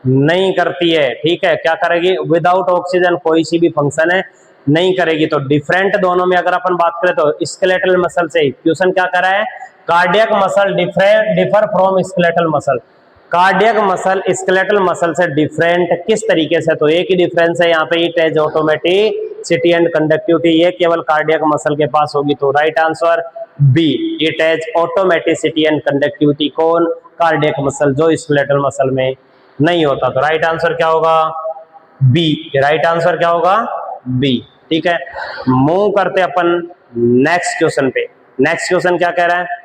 नहीं करती है, ठीक है। क्या करेगी? विदाउट ऑक्सीजन कोई सी भी फंक्शन है नहीं करेगी। तो डिफरेंट दोनों में अगर अपन बात करें तो स्केलेटल मसल से क्वेश्चन क्या करा है, cardiac muscle differ from skeletal muscle. Cardiac muscle skeletal muscle से डिफरेंट किस तरीके से? तो एक ही डिफरेंस है यहाँ पे, it has automaticity and conductivity, ये केवल कार्डियक मसल के पास होगी। तो right answer B, it has automaticity and conductivity. कौन? कार्डियक मसल, जो स्केलेटल मसल में नहीं होता। तो राइट आंसर क्या होगा? बी। राइट आंसर क्या होगा? बी, ठीक है। मूव करते अपन नेक्स्ट क्वेश्चन पे। नेक्स्ट क्वेश्चन क्या कह रहा है?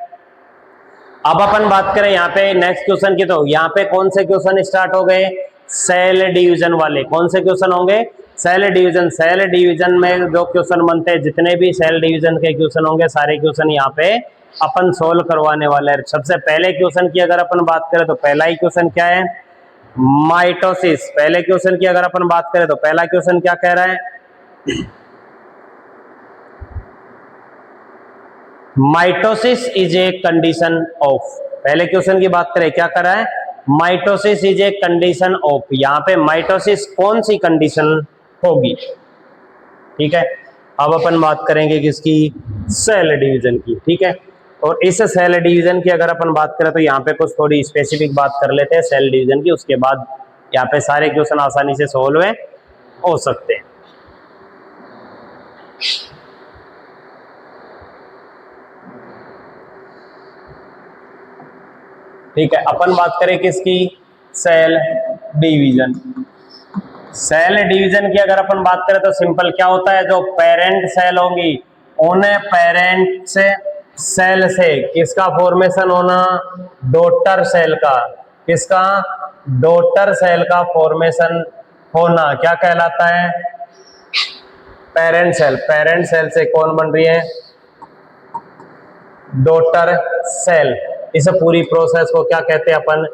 अब अपन बात करें यहाँ पे नेक्स्ट क्वेश्चन की, तो यहाँ पे कौन से क्वेश्चन स्टार्ट हो गए? सेल डिवीजन वाले। कौन से क्वेश्चन होंगे? Cell division. सेल डिवीजन में जो क्वेश्चन बनते हैं, जितने भी सेल डिवीजन के क्वेश्चन होंगे, सारे क्वेश्चन यहाँ पे अपन सोल्व करवाने वाले हैं। सबसे पहले क्वेश्चन की अगर अपन बात करें तो पहला ही क्वेश्चन क्या है? माइटोसिस। पहले क्वेश्चन की अगर अपन बात करें तो पहला क्वेश्चन क्या कह रहा है? Mitosis is a condition of. पहले क्वेश्चन की बात करें, क्या कर रहा है? Mitosis is a condition of. यहाँ पे माइटोसिस कौन सी कंडीशन होगी? ठीक है। अब अपन बात करेंगे किसकी? सेल डिवीजन की, ठीक है। और इस सेल डिवीजन की अगर अपन बात करें तो यहाँ पे कुछ थोड़ी स्पेसिफिक बात कर लेते हैं सेल डिवीजन की, उसके बाद यहाँ पे सारे क्वेश्चन आसानी से सोल्व हो सकते हैं। ठीक है, अपन बात करें किसकी? Cell division. सेल डिवीजन की अगर अपन बात करें तो सिंपल क्या होता है, जो पेरेंट सेल होंगी उन्हें पेरेंट सेल से किसका फॉर्मेशन होना? डॉटर सेल का। किसका? डॉटर सेल का फॉर्मेशन होना क्या कहलाता है? Parent cell. पेरेंट सेल से कौन बन रही है? Daughter cell. इस पूरी प्रोसेस को क्या कहते हैं अपन?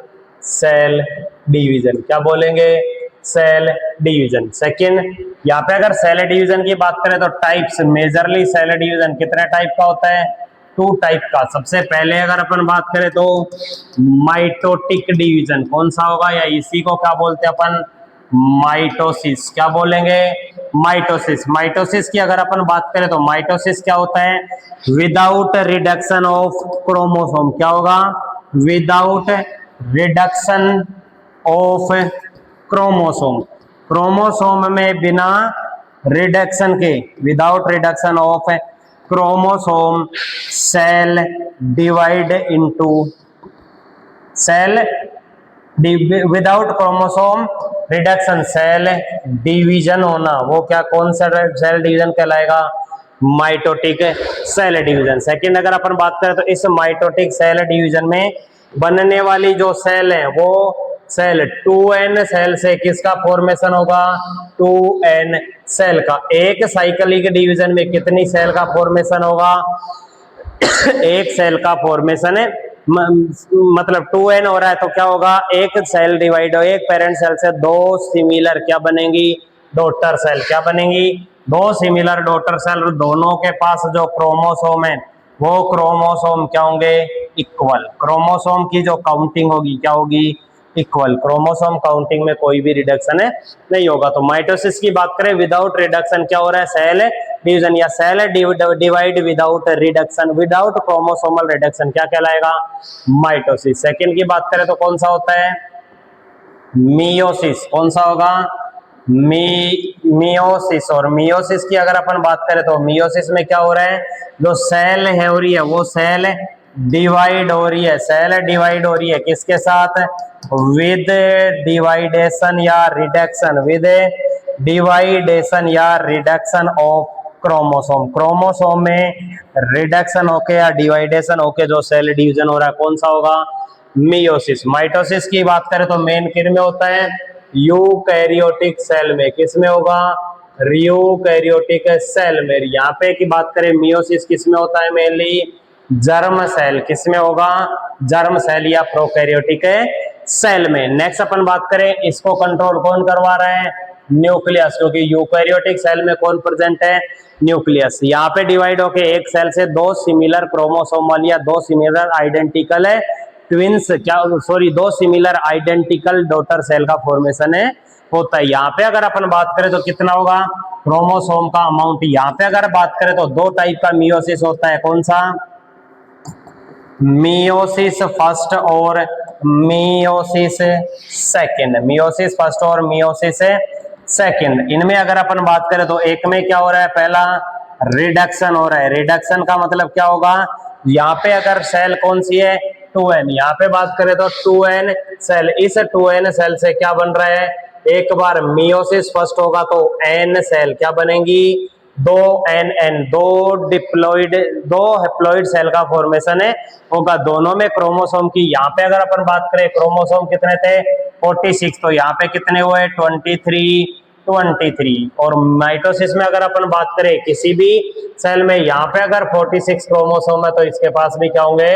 Cell division. क्या बोलेंगे? Cell division. सेकंड, यहाँ पे अगर सेल डिवीजन की बात करें तो टाइप्स, मेजरली सेल डिवीजन कितने टाइप का होता है? 2 टाइप का। सबसे पहले अगर अपन बात करें तो माइटोटिक डिवीजन। कौन सा होगा? या इसी को क्या बोलते हैं अपन? माइटोसिस। क्या बोलेंगे? माइटोसिस। माइटोसिस की अगर अपन बात करें तो माइटोसिस क्या होता है? Without reduction of chromosome. क्या होगा? Without reduction of chromosome. Chromosome में बिना रिडक्शन के, without reduction of chromosome, cell divide into cell without chromosome reduction, cell division होना, वो क्या, कौन सा सेल डिवीजन कहलाएगा? Mitotic cell division. सेकंड, अगर अपन बात करें तो इस माइटोटिक सेल डिवीजन में बनने वाली जो सेल है वो सेल 2n सेल से किसका फॉर्मेशन होगा? 2n सेल का। एक साइक्लिक डिवीजन में कितनी सेल का फॉर्मेशन होगा? एक सेल का फॉर्मेशन है, मतलब 2n हो रहा है तो क्या होगा? एक सेल डिवाइड हो, एक पेरेंट सेल से 2 सिमिलर क्या बनेंगी? Daughter cell. क्या बनेंगी? 2 सिमिलर डॉटर सेल। दोनों के पास जो क्रोमोसोम है वो क्रोमोसोम क्या होंगे? इक्वल। क्रोमोसोम की जो काउंटिंग होगी क्या होगी? इक्वल। क्रोमोसोम काउंटिंग में कोई भी रिडक्शन है नहीं होगा। तो माइटोसिस की बात करें, विदाउट रिडक्शन क्या हो रहा है? सेल डिवीजन या cell divide without reduction, without chromosomal reduction क्या कहलाएगा? माइटोसिस। सेकंड की बात करें तो कौन सा होता है? मियोसिस। कौन सा होगा? मियोसिस। और मियोसिस की अगर अपन बात करें तो मियोसिस में क्या हो रहा है? जो सेल है हो रही है वो सेल डिवाइड हो रही है। सेल डिवाइड हो रही है किसके साथ? विद डिवाइडेशन या रिडक्शन, विद डिवाइडेशन या रिडक्शन ऑफ क्रोमोसोम। क्रोमोसोम में रिडक्शन होके या डिवाइडेशन होके जो सेल डिवीजन हो रहा है कौन सा होगा? मियोसिस। माइटोसिस की बात करें तो मेन किन में होता है? यूकैरियोटिक सेल में। किस में होगा? यूकैरियोटिक सेल में। यहाँ पे की बात करें मियोसिस किस में होता है? Mainly germ cell. किस में होगा? जर्म सेल या प्रोकैरियोटिक सेल में। नेक्स्ट अपन बात करें, इसको कंट्रोल कौन करवा रहा है? न्यूक्लियस। क्योंकि यूकैरियोटिक सेल में कौन प्रेजेंट है? न्यूक्लियस। यहाँ पे डिवाइड होके एक सेल से 2 सिमिलर क्रोमोसोमल या 2 सिमिलर आइडेंटिकल ट्विंस क्या सॉरी दो सिमिलर आइडेंटिकल डॉटर सेल का फॉर्मेशन है होता है। यहाँ पे अगर अपन बात करें तो कितना होगा क्रोमोसोम का अमाउंट। यहाँ पे अगर बात करें तो दो टाइप का मियोसिस होता है, कौन सा, मियोसिस फर्स्ट और मियोसिस सेकंड, मियोसिस फर्स्ट और मियोसिस सेकंड। इनमें अगर अपन बात करें तो एक में क्या हो रहा है, पहला रिडक्शन हो रहा है। रिडक्शन का मतलब क्या होगा, यहाँ पे अगर सेल कौन सी है 2n, यहाँ पे बात करें तो 2n सेल, इस 2n सेल से क्या बन रहा है, एक बार मियोसिस फर्स्ट होगा तो n सेल क्या बनेंगी, दो एन दो डिप्लॉइड दो हैप्लॉइड सेल का फॉर्मेशन है होगा दोनों में क्रोमोसोम की। यहाँ पे अगर अपन बात करें क्रोमोसोम कितने थे 46, तो यहाँ पे कितने हुए 23। और माइटोसिस में अगर अपन बात करें किसी भी सेल में, यहाँ पे अगर 46 क्रोमोसोम है तो इसके पास भी क्या होंगे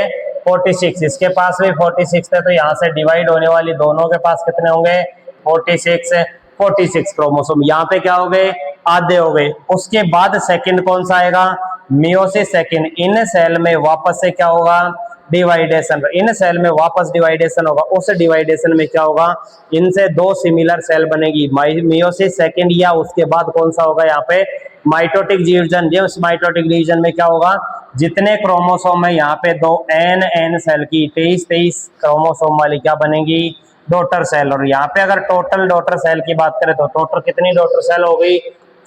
46, इसके पास भी 46 थे, तो यहाँ से डिवाइड होने वाली दोनों के पास कितने होंगे 46 क्रोमोसोम। यहाँ पे क्या हो गए, आधे हो गए। उसके बाद सेकंड कौन सा आएगा, मियोसिस सेकंड। इन सेल में वापस से क्या होगा, डिवाइडेशन, इन सेल में वापस डिवाइडेशन होगा। उस डिवाइडेशन में क्या होगा, इनसे दो सिमिलर सेल बनेगी, मियोसिस सेकंड, या उसके बाद कौन सा होगा यहाँ पे माइटोटिक डिवीजन। उस माइटोटिक डिवीजन में क्या होगा, जितने क्रोमोसोम है यहाँ पे दो एन सेल की 23 क्रोमोसोम वाली क्या बनेगी डॉटर सेल। और यहाँ पे अगर टोटल डॉटर सेल की बात करें तो टोटल कितनी डॉटर सेल हो गई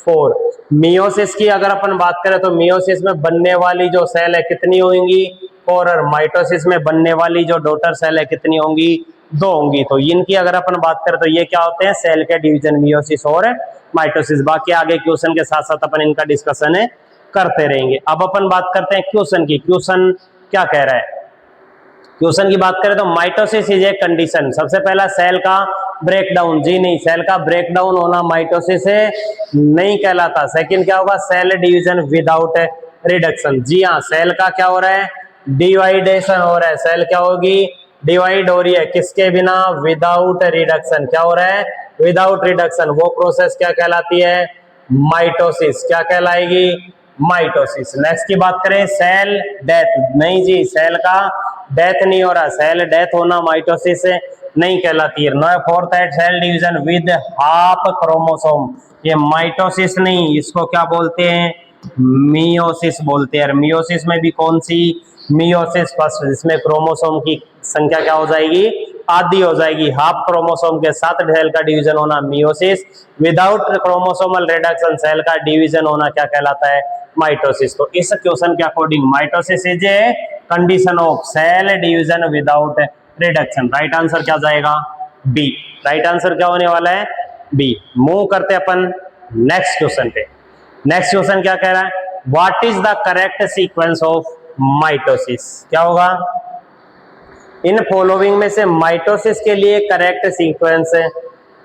4। मियोसिस की अगर अपन बात करें तो मियोसिस में बनने वाली जो सेल है कितनी होंगी 4, और माइटोसिस में बनने वाली जो डॉटर सेल है कितनी होंगी 2 होंगी। तो इनकी अगर अपन बात करें तो ये क्या होते हैं सेल के डिवीजन, मियोसिस और माइटोसिस। बाकी आगे क्वेश्चन के साथ साथ अपन इनका डिस्कशन करते रहेंगे। अब अपन बात करते हैं क्वेश्चन की, क्वेश्चन क्या कह रहा है। क्वेश्चन की बात करें तो माइटोसिस इज ए कंडीशन, सबसे पहला सेल का ब्रेकडाउन, जी नहीं, सेल का ब्रेकडाउन होना माइटोसिस नहीं कहलाता। सेकंड क्या होगा, सेल डिवीजन विदाउट रिडक्शन, जी हाँ, सेल का क्या हो रहा है डिवाइडेशन हो रहा है। सेल क्या होगी डिवाइड हो रही है, किसके बिना, विदाउट रिडक्शन। क्या हो रहा है विदाउट रिडक्शन, वो प्रोसेस क्या कहलाती है माइटोसिस। क्या कहलाएगी माइटोसिस। नेक्स्ट की बात करें सेल डेथ, नहीं जी, सेल का डेथ नहीं हो रहा, सेल डेथ होना माइटोसिस नहीं कहलाती है। नो फोर्थ है cell division with half chromosome, ये माइटोसिस नहीं, इसको क्या बोलते हैं मियोसिस बोलते हैं। मियोसिस में भी कौन सी मियोसिस फर्स्ट, जिसमें क्रोमोसोम की संख्या क्या हो जाएगी आधी हो जाएगी। हाफ क्रोमोसोम के साथ सेल का डिवीजन होना meiosis, without chromosomal reduction cell का डिवीजन होना क्या कहलाता है माइटोसिस। तो इस क्वेश्चन के according mitosis is a condition of cell division without reduction. Right answer क्या जाएगा बी, राइट आंसर क्या होने वाला है बी। मूव करते अपन नेक्स्ट क्वेश्चन पे। नेक्स्ट क्वेश्चन क्या कह रहा है, what is the correct sequence of mitosis. क्या होगा, इन फॉलोइंग में से माइटोसिस के लिए करेक्ट सीक्वेंस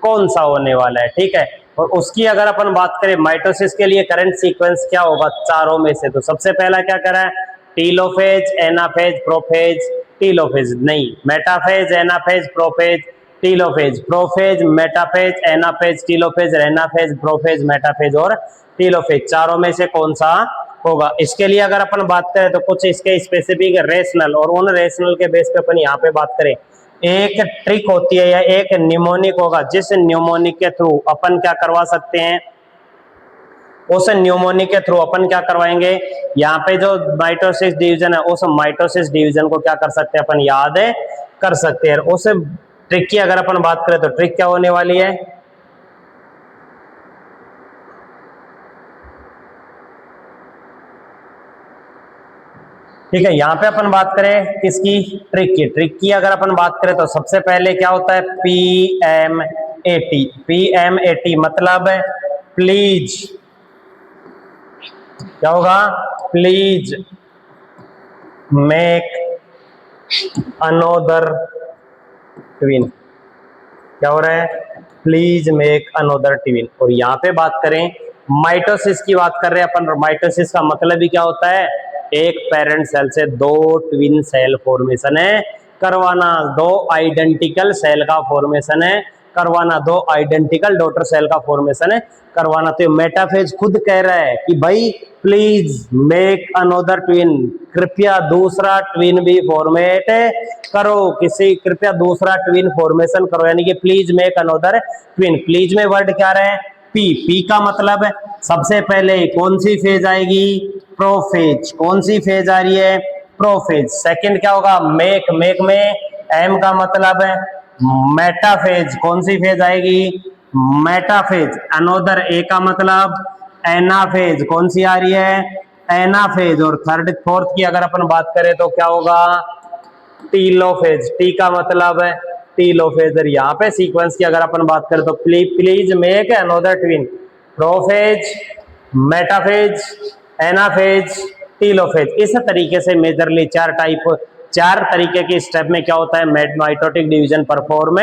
कौन सा होने वाला है, ठीक है। और उसकी अगर अपन बात करें माइटोसिस के लिए करंट सीक्वेंस क्या होगा चारों में से, तो सबसे पहला क्या कह रहा है टीलोफेज, एनाफेज, प्रोफेज, टीलोफेज नहीं, metaphase, anaphase, prophase, telophase, prophase, metaphase, anaphase, telophase, anaphase, prophase, metaphase और टीलोफेज, चारों में से कौन सा होगा। इसके लिए अगर अपन बात करें तो कुछ इसके स्पेसिफिक रेशनल, और उन रेशनल के बेस पे अपन यहाँ पे बात करें, एक ट्रिक होती है या एक न्यूमोनिक होगा, जिस न्यूमोनिक के थ्रू अपन क्या करवा सकते हैं, उस न्यूमोनिक के थ्रू अपन क्या करवाएंगे, यहाँ पे जो माइटोसिस डिवीजन है उस माइटोसिस डिवीजन को क्या कर सकते हैं अपन याद कर सकते हैं। उस ट्रिक की अगर अपन बात करें तो ट्रिक क्या होने वाली है, ठीक है। यहाँ पे अपन बात करें किसकी, ट्रिक की अगर अपन बात करें तो सबसे पहले क्या होता है PMAT, PMAT मतलब प्लीज, क्या होगा प्लीज मेक अनोदर ट्विन, क्या हो रहा है प्लीज मेक अनोदर ट्विन। और यहाँ पे बात करें माइटोसिस की बात कर रहे हैं अपन, माइटोसिस का मतलब ही क्या होता है एक पेरेंट सेल से दो ट्विन सेल फॉर्मेशन है करवाना, दो आइडेंटिकल सेल का फॉर्मेशन है करवाना, दो आइडेंटिकल डॉटर सेल का फॉर्मेशन है करवाना। तो मेटाफेज खुद कह रहा है कि भाई प्लीज मेक अनदर ट्विन, कृपया दूसरा ट्विन भी फॉर्मेट करो, किसी कृपया दूसरा ट्विन फॉर्मेशन करो, यानी कि please make another twin. Please में वर्ड क्या रहे, पी, पी का मतलब सबसे पहले कौन सी फेज आएगी, प्रोफेज, कौन सी फेज आ रही है, प्रोफेज। सेकंड क्या होगा, मेक, मेक में एम का मतलब है मेटाफेज, कौन सी फेज आएगी, मेटाफेज। अनोदर, ए का मतलब एनाफेज, कौन सी आ रही है, एनाफेज। और थर्ड फोर्थ की अगर अपन बात करें तो क्या होगा, टीलोफेज, टी का मतलब है टीलोफेज। और यहाँ पे सीक्वेंस की अगर अपन बात करें तो please make another twin, prophase, metaphase, anaphase, telophase. इस तरीके से मेजरली चार तरीके के स्टेप में क्या होता है, माइटोटिक डिवीजन परफॉर्म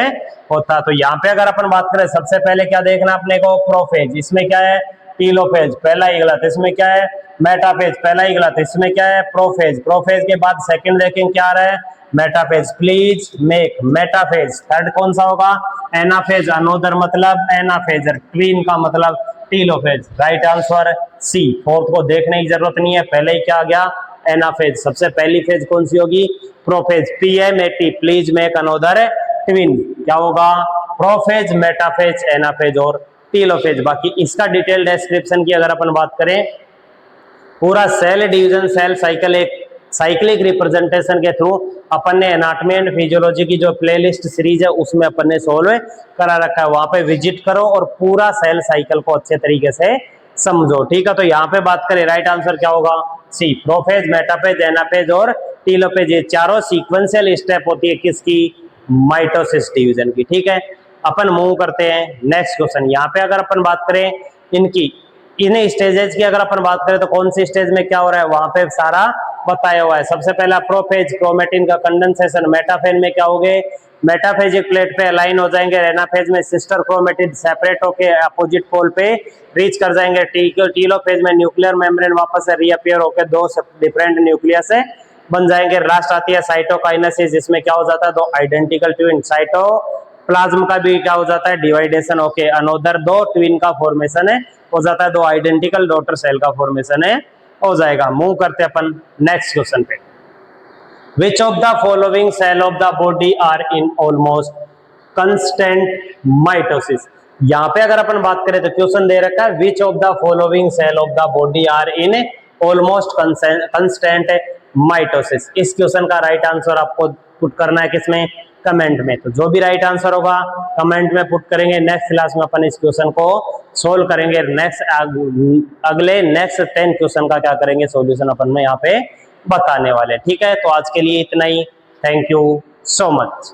होता है। तो यहाँ पे अगर अपन बात करें सबसे पहले क्या देखना अपने को, प्रोफेज, इसमें क्या है, टीलोफेज, पहला ही गलत, इसमें क्या है, मेटाफेज, पहला ही गलत, इसमें क्या है, प्रोफेज। प्रोफेज के बाद सेकंड देखें क्या आ रहा है, metaphase, please make metaphase. Third कौन सा होगा, एनाफेज, अनोदर मतलब एनाफेज, ट्विन का मतलब telophase. Right answer C. Fourth को देखने की जरूरत नहीं है, पहले ही क्या आ गया, एनाफेज। सबसे पहली फेज कौन सी होगी, prophase, PMAT, please make another twin, क्या होगा, प्रोफेज, मेटाफेज, एनाफेज और टीलोफेज। बाकी इसका डिटेल डिस्क्रिप्शन की अगर अपन बात करें, पूरा सेल डिवीजन सेल साइकिल एक साइक्लिक रिप्रेजेंटेशन के थ्रू अपन ने एनाटॉमी एंड फिजियोलॉजी की जो प्लेलिस्ट सीरीज है उसमें अपन ने सोल्व करा रखा है, वहां पे विजिट करो और पूरा सेल साइकिल को अच्छे तरीके से समझो, ठीक है। तो यहाँ पे बात करें राइट आंसर क्या होगा, सी, प्रोफेज, मेटाफेज, एनाफेज और टीलोफेज, ये चारों सीक्वेंशियल स्टेप होती है किसकी, माइटोसिस डिवीजन की, ठीक है। अपन मूव करते हैं नेक्स्ट क्वेश्चन। यहाँ पे अगर अपन बात करें इनकी इन स्टेजेस की अगर अपन बात करें तो कौन सी स्टेज में क्या हो रहा है, वहां पे सारा बताया हुआ है। सबसे पहला प्रोफेज, क्रोमेटिन का कंडेंसेशन। मेटाफेज में क्या होगे, मेटाफेजिक प्लेट पे अलाइन हो जाएंगे। एनाफेज में सिस्टर क्रोमेटिन सेपरेट होके अपोजिट पोल पे रीच कर जाएंगे। टीलोफेज में न्यूक्लियर मेम्ब्रेन वापस से रीअपियर होकर दो डिफरेंट न्यूक्लियस से बन जाएंगे। लास्ट आती है साइटोकाइनेसिस, जिसमें क्या हो जाता है, दो आइडेंटिकल ट्विन, साइटोप्लाज्म का भी क्या हो जाता है, डिवाइडेशन होके अनोदर दो ट्विन का फॉर्मेशन है हो जाता है, दो आइडेंटिकल डॉटर सेल का फॉर्मेशन है हो जाएगा। मूव करते अपन नेक्स्ट क्वेश्चन पे। Which of the following cell of the body are in almost constant mitosis? यहाँ पे अगर अपन बात करें तो क्वेश्चन दे रखा है which of the following cell of the body are in almost constant mitosis। इस क्वेश्चन का राइट आंसर आपको पुट करना है किसमें, कमेंट में। तो जो भी राइट आंसर होगा कमेंट में पुट करेंगे। नेक्स्ट क्लास में अपन इस क्वेश्चन को सोल्व करेंगे। अगले नेक्स्ट 10 क्वेश्चन का क्या करेंगे, सॉल्यूशन अपन में यहाँ पे बताने वाले, ठीक है। तो आज के लिए इतना ही, थैंक यू सो मच।